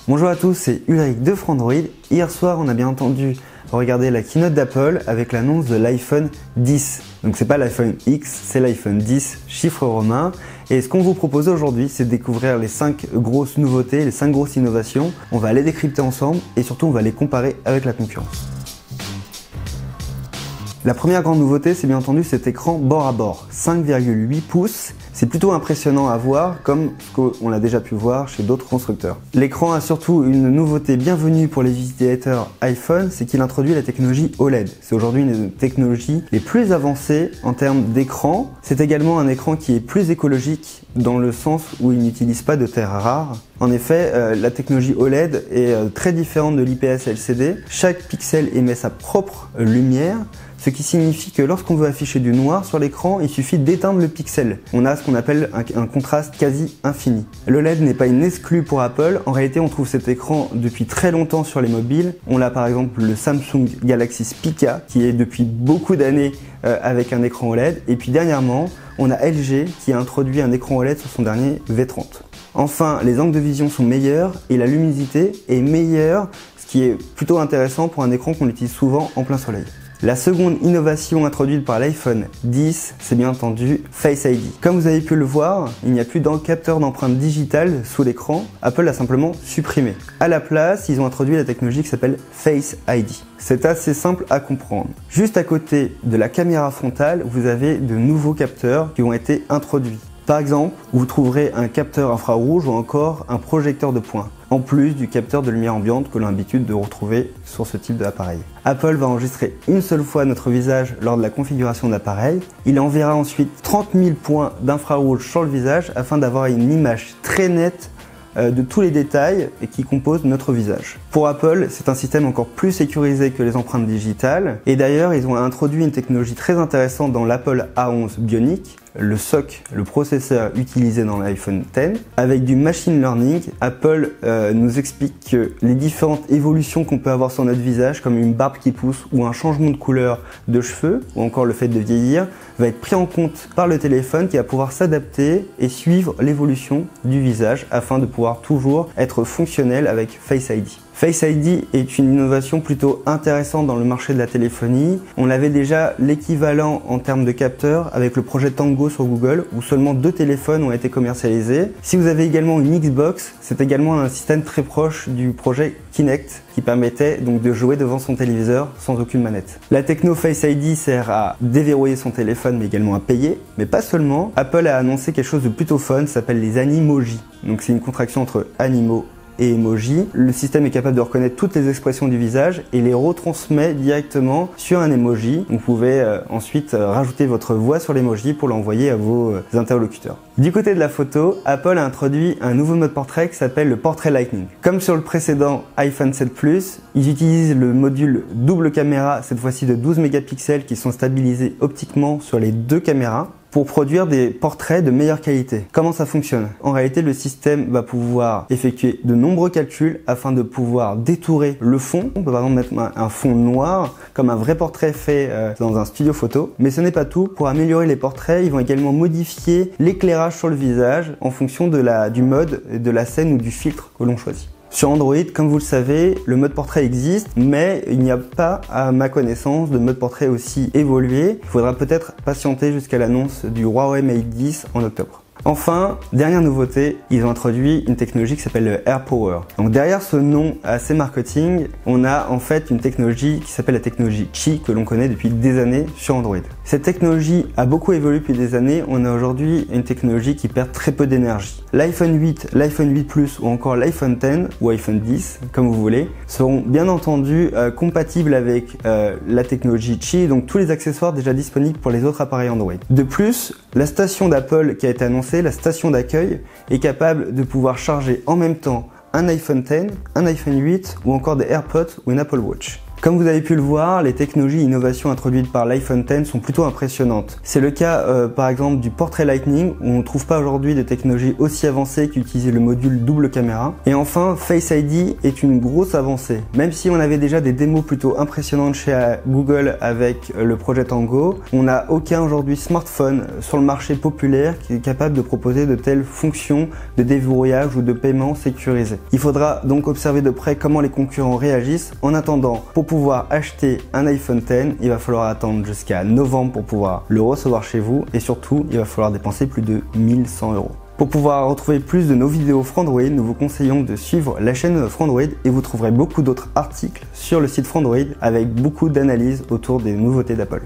Bonjour à tous, c'est Ulrich de Frandroid. Hier soir, on a bien entendu regarder la keynote d'Apple avec l'annonce de l'iPhone 10. Donc c'est pas l'iPhone X, c'est l'iPhone 10, chiffre romain. Et ce qu'on vous propose aujourd'hui, c'est de découvrir les 5 grosses nouveautés, les 5 grosses innovations. On va les décrypter ensemble et surtout on va les comparer avec la concurrence. La première grande nouveauté, c'est bien entendu cet écran bord à bord, 5,8 pouces. C'est plutôt impressionnant à voir, comme ce qu'on a déjà pu voir chez d'autres constructeurs. L'écran a surtout une nouveauté bienvenue pour les utilisateurs iPhone, c'est qu'il introduit la technologie OLED. C'est aujourd'hui une des technologies les plus avancées en termes d'écran. C'est également un écran qui est plus écologique dans le sens où il n'utilise pas de terres rares. En effet, la technologie OLED est très différente de l'IPS LCD. Chaque pixel émet sa propre lumière, ce qui signifie que lorsqu'on veut afficher du noir sur l'écran, il suffit d'éteindre le pixel. On a ce qu'on appelle un contraste quasi infini. L'OLED n'est pas une exclue pour Apple. En réalité, on trouve cet écran depuis très longtemps sur les mobiles. On a par exemple le Samsung Galaxy Spica qui est depuis beaucoup d'années avec un écran OLED. Et puis dernièrement, on a LG qui a introduit un écran OLED sur son dernier V30. Enfin, les angles de vision sont meilleurs et la luminosité est meilleure, ce qui est plutôt intéressant pour un écran qu'on utilise souvent en plein soleil. La seconde innovation introduite par l'iPhone 10, c'est bien entendu Face ID. Comme vous avez pu le voir, il n'y a plus de capteur d'empreinte digitale sous l'écran. Apple l'a simplement supprimé. À la place, ils ont introduit la technologie qui s'appelle Face ID. C'est assez simple à comprendre. Juste à côté de la caméra frontale, vous avez de nouveaux capteurs qui ont été introduits. Par exemple, vous trouverez un capteur infrarouge ou encore un projecteur de points, en plus du capteur de lumière ambiante que l'on a l'habitude de retrouver sur ce type d'appareil. Apple va enregistrer une seule fois notre visage lors de la configuration d'appareil. Il enverra ensuite 30 000 points d'infrarouge sur le visage afin d'avoir une image très nette de tous les détails qui composent notre visage. Pour Apple, c'est un système encore plus sécurisé que les empreintes digitales. Et d'ailleurs, ils ont introduit une technologie très intéressante dans l'Apple A11 Bionic, le SoC, le processeur utilisé dans l'iPhone X. Avec du machine learning, Apple nous explique que les différentes évolutions qu'on peut avoir sur notre visage, comme une barbe qui pousse ou un changement de couleur de cheveux, ou encore le fait de vieillir, va être pris en compte par le téléphone qui va pouvoir s'adapter et suivre l'évolution du visage afin de pouvoir toujours être fonctionnel avec Face ID. Face ID est une innovation plutôt intéressante dans le marché de la téléphonie. On avait déjà l'équivalent en termes de capteurs avec le projet Tango sur Google où seulement 2 téléphones ont été commercialisés. Si vous avez également une Xbox, c'est également un système très proche du projet Kinect qui permettait donc de jouer devant son téléviseur sans aucune manette. La techno Face ID sert à déverrouiller son téléphone mais également à payer, mais pas seulement. Apple a annoncé quelque chose de plutôt fun, ça s'appelle les Animoji. Donc c'est une contraction entre animaux et emoji. Le système est capable de reconnaître toutes les expressions du visage et les retransmet directement sur un emoji. Vous pouvez ensuite rajouter votre voix sur l'emoji pour l'envoyer à vos interlocuteurs. Du côté de la photo, Apple a introduit un nouveau mode portrait qui s'appelle le Portrait Lightning. Comme sur le précédent iPhone 7 Plus, ils utilisent le module double caméra, cette fois-ci de 12 mégapixels qui sont stabilisés optiquement sur les 2 caméras, pour produire des portraits de meilleure qualité. Comment ça fonctionne? En réalité, le système va pouvoir effectuer de nombreux calculs afin de pouvoir détourer le fond. On peut par exemple mettre un fond noir comme un vrai portrait fait dans un studio photo. Mais ce n'est pas tout. Pour améliorer les portraits, ils vont également modifier l'éclairage sur le visage en fonction du mode, de la scène ou du filtre que l'on choisit. Sur Android, comme vous le savez, le mode portrait existe, mais il n'y a pas, à ma connaissance, de mode portrait aussi évolué. Il faudra peut-être patienter jusqu'à l'annonce du Huawei Mate 10 en octobre. Enfin, dernière nouveauté, ils ont introduit une technologie qui s'appelle le AirPower. Donc derrière ce nom assez marketing, on a en fait une technologie qui s'appelle la technologie Qi que l'on connaît depuis des années sur Android. Cette technologie a beaucoup évolué depuis des années. On a aujourd'hui une technologie qui perd très peu d'énergie. L'iPhone 8, l'iPhone 8 Plus ou encore l'iPhone X ou iPhone 10, comme vous voulez, seront bien entendu compatibles avec la technologie Qi, donc tous les accessoires déjà disponibles pour les autres appareils Android. De plus, la station d'Apple qui a été annoncée, la station d'accueil, est capable de pouvoir charger en même temps un iPhone X, un iPhone 8 ou encore des AirPods ou une Apple Watch. Comme vous avez pu le voir, les technologies et innovations introduites par l'iPhone X sont plutôt impressionnantes. C'est le cas par exemple du portrait Lightning où on ne trouve pas aujourd'hui des technologies aussi avancées qui utilisent le module double caméra. Et enfin, Face ID est une grosse avancée. Même si on avait déjà des démos plutôt impressionnantes chez Google avec le projet Tango, on n'a aucun aujourd'hui smartphone sur le marché populaire qui est capable de proposer de telles fonctions de déverrouillage ou de paiement sécurisé. Il faudra donc observer de près comment les concurrents réagissent. En attendant, pour pouvoir acheter un iPhone X, il va falloir attendre jusqu'à novembre pour pouvoir le recevoir chez vous et surtout, il va falloir dépenser plus de 1100 €. Pour pouvoir retrouver plus de nos vidéos Frandroid, nous vous conseillons de suivre la chaîne Frandroid et vous trouverez beaucoup d'autres articles sur le site Frandroid avec beaucoup d'analyses autour des nouveautés d'Apple.